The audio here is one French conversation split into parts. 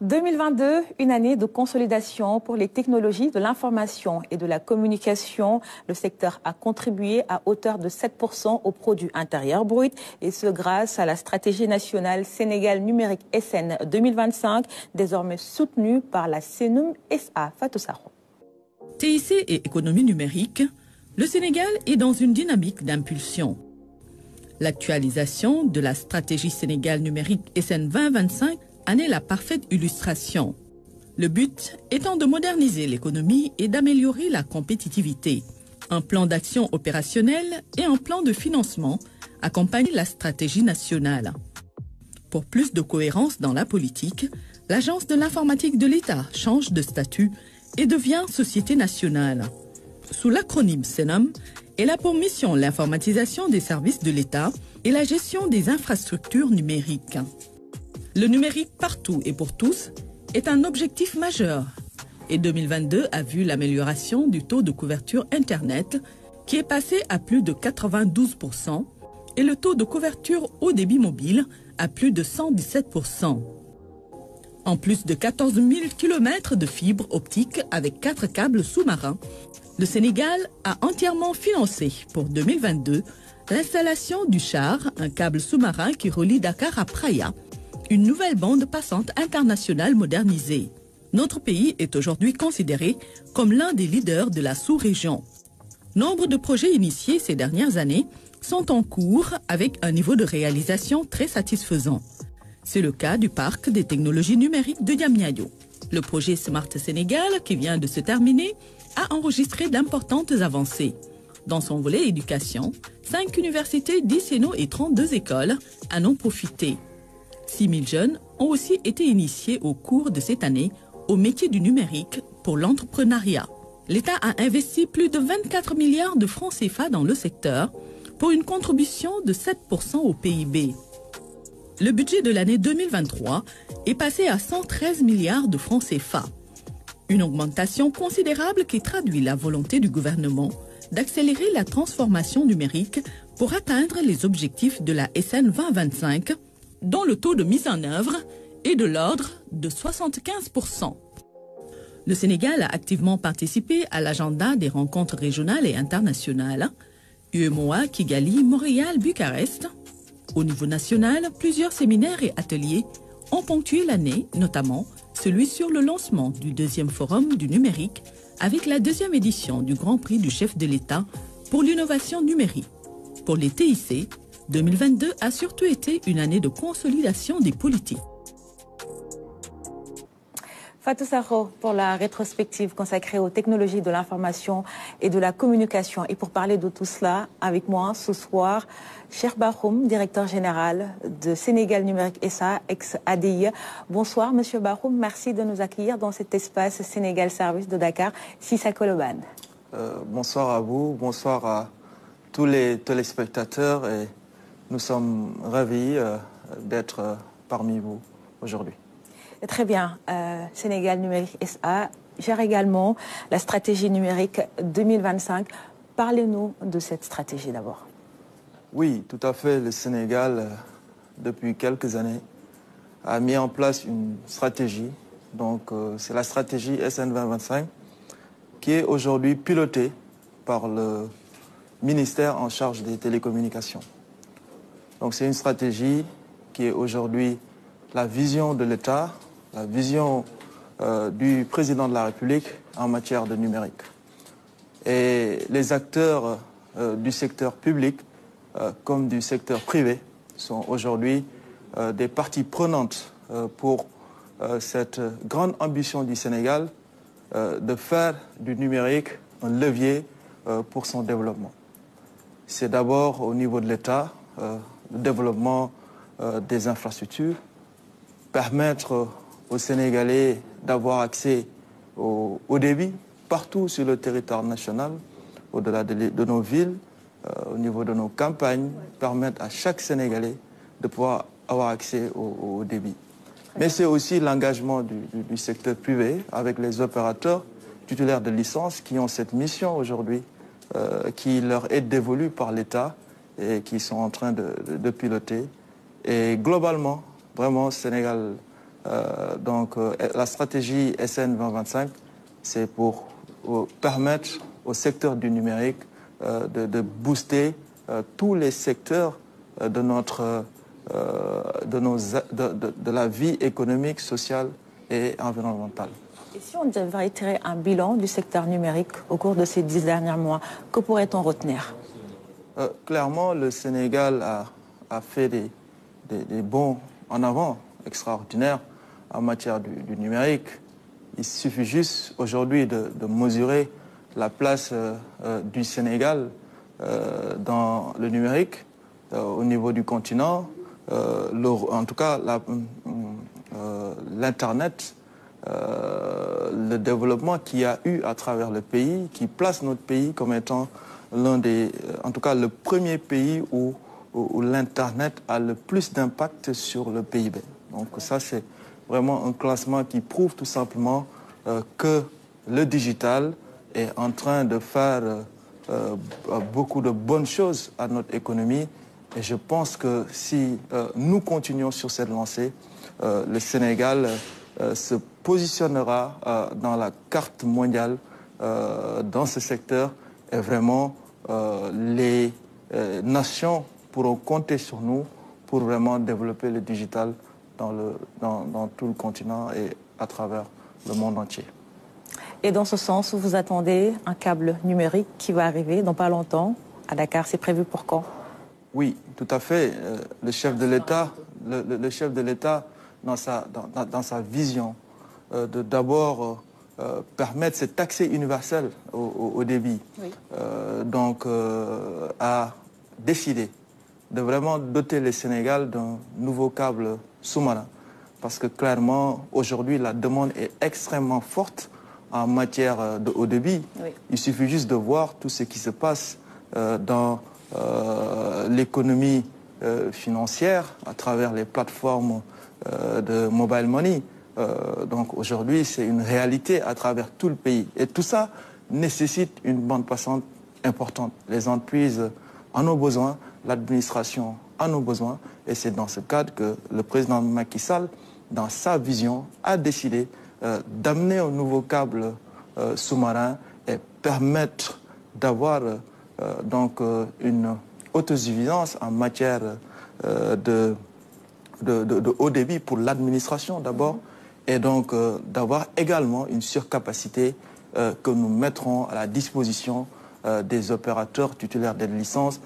2022, une année de consolidation pour les technologies de l'information et de la communication. Le secteur a contribué à hauteur de 7% au produit intérieur brut, et ce grâce à la stratégie nationale Sénégal numérique SN 2025, désormais soutenue par la CNUM SA. Fatou Sakho. TIC et économie numérique, le Sénégal est dans une dynamique d'impulsion. L'actualisation de la stratégie Sénégal numérique SN 2025 en est la parfaite illustration. Le but étant de moderniser l'économie et d'améliorer la compétitivité. Un plan d'action opérationnel et un plan de financement accompagnent la stratégie nationale. Pour plus de cohérence dans la politique, l'Agence de l'informatique de l'État change de statut et devient Société nationale. Sous l'acronyme CNUM, elle a pour mission l'informatisation des services de l'État et la gestion des infrastructures numériques. Le numérique partout et pour tous est un objectif majeur. Et 2022 a vu l'amélioration du taux de couverture Internet qui est passé à plus de 92% et le taux de couverture haut débit mobile à plus de 117%. En plus de 14 000 km de fibres optiques avec 4 câbles sous-marins, le Sénégal a entièrement financé pour 2022 l'installation du char, un câble sous-marin qui relie Dakar à Praia, une nouvelle bande passante internationale modernisée. Notre pays est aujourd'hui considéré comme l'un des leaders de la sous-région. Nombre de projets initiés ces dernières années sont en cours avec un niveau de réalisation très satisfaisant. C'est le cas du parc des technologies numériques de Diamniadio. Le projet Smart Sénégal, qui vient de se terminer, a enregistré d'importantes avancées. Dans son volet éducation, 5 universités, 10 CNO et 32 écoles en ont profité. 6 000 jeunes ont aussi été initiés au cours de cette année au métier du numérique pour l'entrepreneuriat. L'État a investi plus de 24 milliards de francs CFA dans le secteur pour une contribution de 7% au PIB. Le budget de l'année 2023 est passé à 113 milliards de francs CFA. Une augmentation considérable qui traduit la volonté du gouvernement d'accélérer la transformation numérique pour atteindre les objectifs de la SN 2025, dont le taux de mise en œuvre est de l'ordre de 75%. Le Sénégal a activement participé à l'agenda des rencontres régionales et internationales, UEMOA, Kigali, Montréal, Bucarest. Au niveau national, plusieurs séminaires et ateliers ont ponctué l'année, notamment celui sur le lancement du 2e forum du numérique avec la 2e édition du Grand Prix du chef de l'État pour l'innovation numérique. Pour les TIC, 2022 a surtout été une année de consolidation des politiques. Fatou Sakho pour la rétrospective consacrée aux technologies de l'information et de la communication. Et pour parler de tout cela, avec moi ce soir, Cheikh Bakhoum, directeur général de Sénégal Numérique SA, ex-ADI. Bonsoir Monsieur Bakhoum, merci de nous accueillir dans cet espace Sénégal Service de Dakar, Sissa Koloban. Bonsoir à vous, bonsoir à tous les téléspectateurs et nous sommes ravis d'être parmi vous aujourd'hui. Très bien. Sénégal Numérique SA gère également la stratégie numérique 2025. Parlez-nous de cette stratégie d'abord. Oui, tout à fait. Le Sénégal, depuis quelques années, a mis en place une stratégie. Donc, c'est la stratégie SN 2025 qui est aujourd'hui pilotée par le ministère en charge des télécommunications. Donc, c'est une stratégie qui est aujourd'hui la vision de l'État, la vision du président de la République en matière de numérique. Et les acteurs du secteur public comme du secteur privé sont aujourd'hui des parties prenantes pour cette grande ambition du Sénégal de faire du numérique un levier pour son développement. C'est d'abord au niveau de l'État, le développement des infrastructures, permettre aux Sénégalais d'avoir accès au débit partout sur le territoire national, au-delà de nos villes, au niveau de nos campagnes, permettre à chaque Sénégalais de pouvoir avoir accès au débit. Mais c'est aussi l'engagement du secteur privé avec les opérateurs titulaires de licences qui ont cette mission aujourd'hui, qui leur est dévolue par l'État et qui sont en train de piloter. Et globalement, vraiment, Sénégal La stratégie SN 2025, c'est pour permettre au secteur du numérique de booster tous les secteurs de la vie économique, sociale et environnementale. Et si on devait tirer un bilan du secteur numérique au cours de ces 10 derniers mois, que pourrait-on retenir? Clairement, le Sénégal a fait des bons en avant extraordinaires en matière du numérique. Il suffit juste aujourd'hui de mesurer la place du Sénégal dans le numérique au niveau du continent. En tout cas, l'Internet, le développement qu'il y a eu à travers le pays, qui place notre pays comme étant en tout cas le premier pays où l'Internet a le plus d'impact sur le PIB. Donc ça, c'est vraiment un classement qui prouve tout simplement que le digital est en train de faire beaucoup de bonnes choses à notre économie. Et je pense que si nous continuons sur cette lancée, le Sénégal se positionnera dans la carte mondiale dans ce secteur et vraiment les nations pourront compter sur nous pour vraiment développer le digital dans tout le continent et à travers le monde entier. Et dans ce sens, vous attendez un câble numérique qui va arriver dans pas longtemps à Dakar. C'est prévu pour quand? Oui, tout à fait. Le chef de l'État, dans sa vision, de d'abord permettre cet accès universel au débit, oui. A décidé de vraiment doter le Sénégal d'un nouveau câble sous-marin. Parce que clairement, aujourd'hui, la demande est extrêmement forte en matière de haut débit. Oui. Il suffit juste de voir tout ce qui se passe dans l'économie financière à travers les plateformes de mobile money. Donc aujourd'hui, c'est une réalité à travers tout le pays. Et tout ça nécessite une bande passante importante. Les entreprises en ont besoin, l'administration en a besoin. Et c'est dans ce cadre que le président Macky Sall, dans sa vision, a décidé d'amener un nouveau câble sous-marin et permettre d'avoir une autosuffisance en matière de haut débit pour l'administration d'abord, et donc d'avoir également une surcapacité que nous mettrons à la disposition des opérateurs titulaires des licences,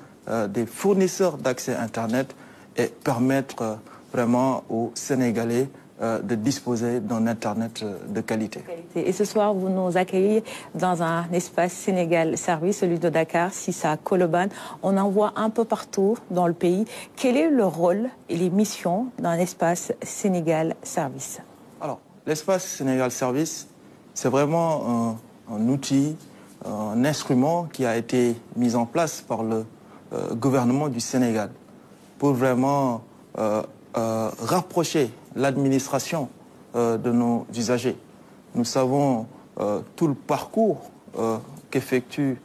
des fournisseurs d'accès Internet, et permettre vraiment aux Sénégalais de disposer d'un Internet de qualité. Et ce soir, vous nous accueillez dans un espace Sénégal Service, celui de Dakar, Sissa, Colobane. On en voit un peu partout dans le pays. Quel est le rôle et les missions d'un espace Sénégal Service? Alors, l'espace Sénégal Service, c'est vraiment un outil, un instrument qui a été mis en place par le gouvernement du Sénégal pour vraiment rapprocher l'administration de nos usagers. Nous savons tout le parcours qu'effectuent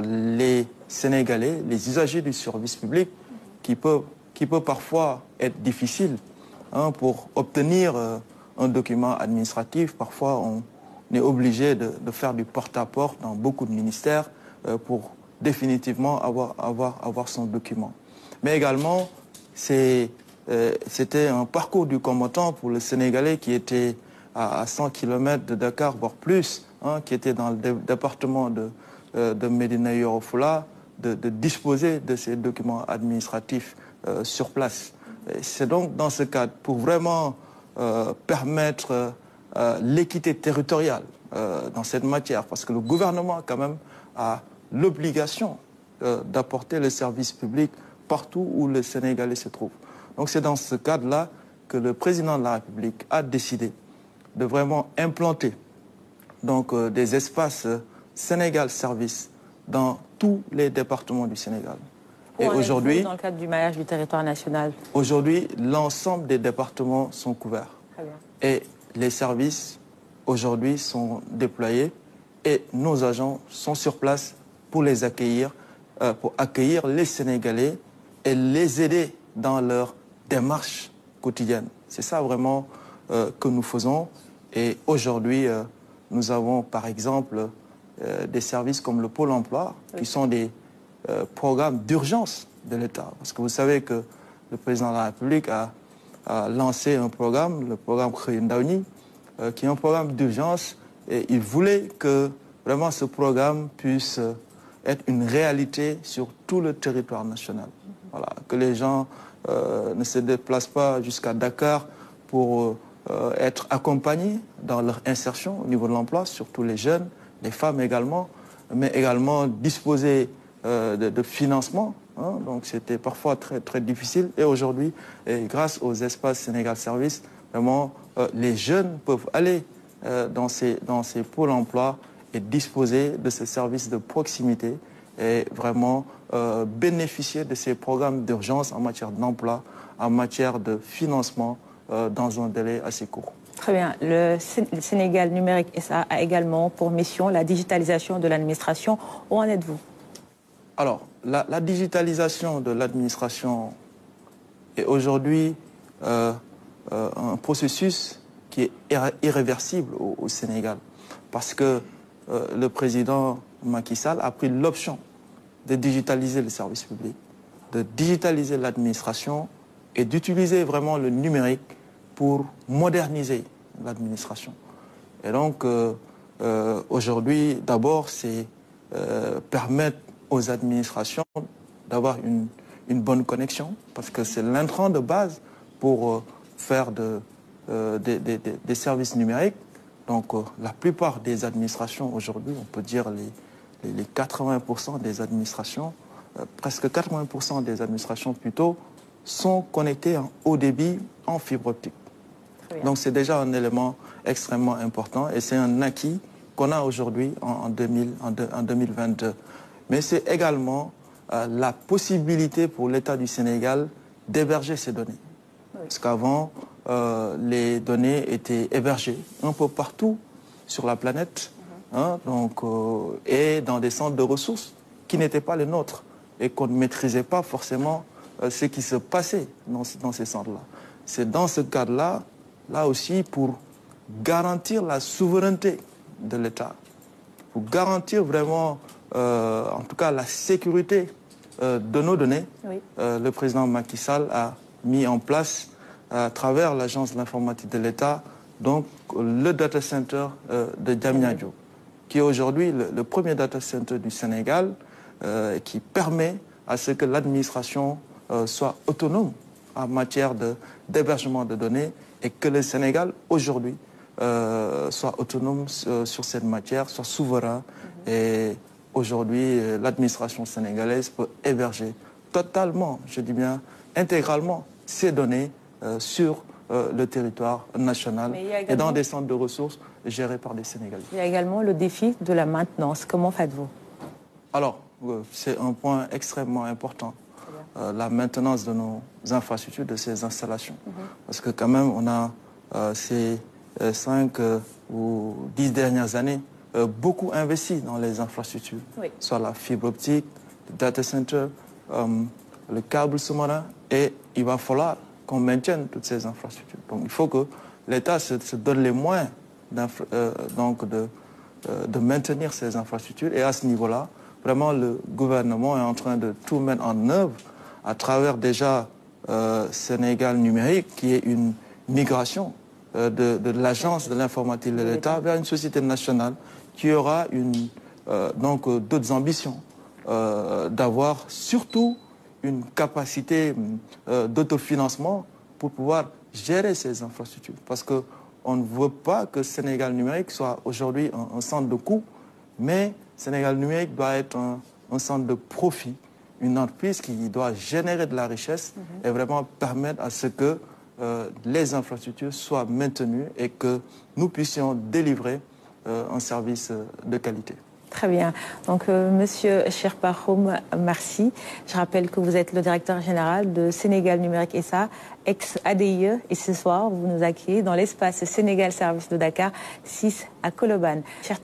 les Sénégalais, les usagers du service public, qui peut parfois être difficile pour obtenir un document administratif. Parfois, on est obligé de faire du porte-à-porte dans beaucoup de ministères pour définitivement avoir son document. Mais également, c'était un parcours du combattant pour le Sénégalais qui était à 100 km de Dakar, voire plus, qui était dans le département de Médina Yoro Foulah, de disposer de ces documents administratifs sur place. C'est donc dans ce cadre, pour vraiment permettre l'équité territoriale dans cette matière, parce que le gouvernement quand même a l'obligation d'apporter le service public partout où le Sénégalais se trouve. Donc c'est dans ce cadre-là que le président de la République a décidé de vraiment implanter des espaces Sénégal Service dans tous les départements du Sénégal. Et aujourd'hui, dans le cadre du maillage du territoire national, aujourd'hui, l'ensemble des départements sont couverts. Très bien. Et les services aujourd'hui sont déployés et nos agents sont sur place pour les accueillir, pour accueillir les Sénégalais et les aider dans leur démarche quotidienne. C'est ça vraiment que nous faisons. Et aujourd'hui, nous avons par exemple des services comme le Pôle emploi, qui sont des programmes d'urgence de l'État. Parce que vous savez que le président de la République a lancé un programme, le programme Khoyindaouni, qui est un programme d'urgence. Et il voulait que vraiment ce programme puisse être une réalité sur tout le territoire national. Voilà, que les gens ne se déplacent pas jusqu'à Dakar pour être accompagnés dans leur insertion au niveau de l'emploi, surtout les jeunes, les femmes également, mais également disposer de financement. Hein, donc c'était parfois très difficile. Et aujourd'hui, grâce aux espaces Sénégal Service, vraiment les jeunes peuvent aller dans ces pôles emploi et disposer de ces services de proximité et vraiment bénéficier de ces programmes d'urgence en matière d'emploi, en matière de financement dans un délai assez court. Très bien. Le Sénégal numérique SA a également pour mission la digitalisation de l'administration. Où en êtes-vous? Alors, la digitalisation de l'administration est aujourd'hui un processus qui est irréversible au Sénégal. Parce que le président Macky Sall a pris l'option de digitaliser les services publics, de digitaliser l'administration et d'utiliser vraiment le numérique pour moderniser l'administration. Et donc, aujourd'hui, d'abord, c'est permettre aux administrations d'avoir une bonne connexion, parce que c'est l'intrant de base pour faire des services numériques. Donc, la plupart des administrations aujourd'hui, on peut dire les 80% des administrations, presque 80% des administrations plutôt, sont connectées en haut débit en fibre optique. Donc c'est déjà un élément extrêmement important et c'est un acquis qu'on a aujourd'hui en 2022. Mais c'est également la possibilité pour l'État du Sénégal d'héberger ces données. Oui. Parce qu'avant, les données étaient hébergées un peu partout sur la planète, hein, donc, et dans des centres de ressources qui n'étaient pas les nôtres et qu'on ne maîtrisait pas forcément ce qui se passait dans ces centres-là. C'est dans ce cadre-là, là aussi, pour garantir la souveraineté de l'État, pour garantir vraiment, en tout cas, la sécurité de nos données, oui. Le président Macky Sall a mis en place, à travers l'Agence de l'informatique de l'État, donc le data center de Diamniadio, qui est aujourd'hui le premier data center du Sénégal, qui permet à ce que l'administration soit autonome en matière d'hébergement de données et que le Sénégal, aujourd'hui, soit autonome sur cette matière, soit souverain. Et aujourd'hui, l'administration sénégalaise peut héberger totalement, je dis bien intégralement, ces données sur le territoire national et dans des centres de ressources gérés par des Sénégalais. Il y a également le défi de la maintenance. Comment faites-vous? Alors, c'est un point extrêmement important. La maintenance de nos infrastructures, de ces installations. Parce que quand même, on a ces 5 ou 10 dernières années beaucoup investi dans les infrastructures, oui. Soit la fibre optique, le data center, le câble sous-marin, et il va falloir qu'on maintienne toutes ces infrastructures. Donc il faut que l'État se donne les moyens de maintenir ces infrastructures, et à ce niveau-là, vraiment le gouvernement est en train de tout mettre en œuvre à travers déjà Sénégal numérique, qui est une migration de l'agence de l'informatique de l'État vers une société nationale qui aura d'autres ambitions, d'avoir surtout une capacité d'autofinancement pour pouvoir gérer ces infrastructures. Parce qu'on ne veut pas que Sénégal numérique soit aujourd'hui un centre de coût, mais Sénégal numérique doit être un centre de profit, une entreprise qui doit générer de la richesse et vraiment permettre à ce que les infrastructures soient maintenues et que nous puissions délivrer un service de qualité. Très bien. Donc, Monsieur Sherpa Khoum, merci. Je rappelle que vous êtes le directeur général de Sénégal Numérique SA, ex-ADIE. Et ce soir, vous nous accueillez dans l'espace Sénégal Service de Dakar 6 à Colobane.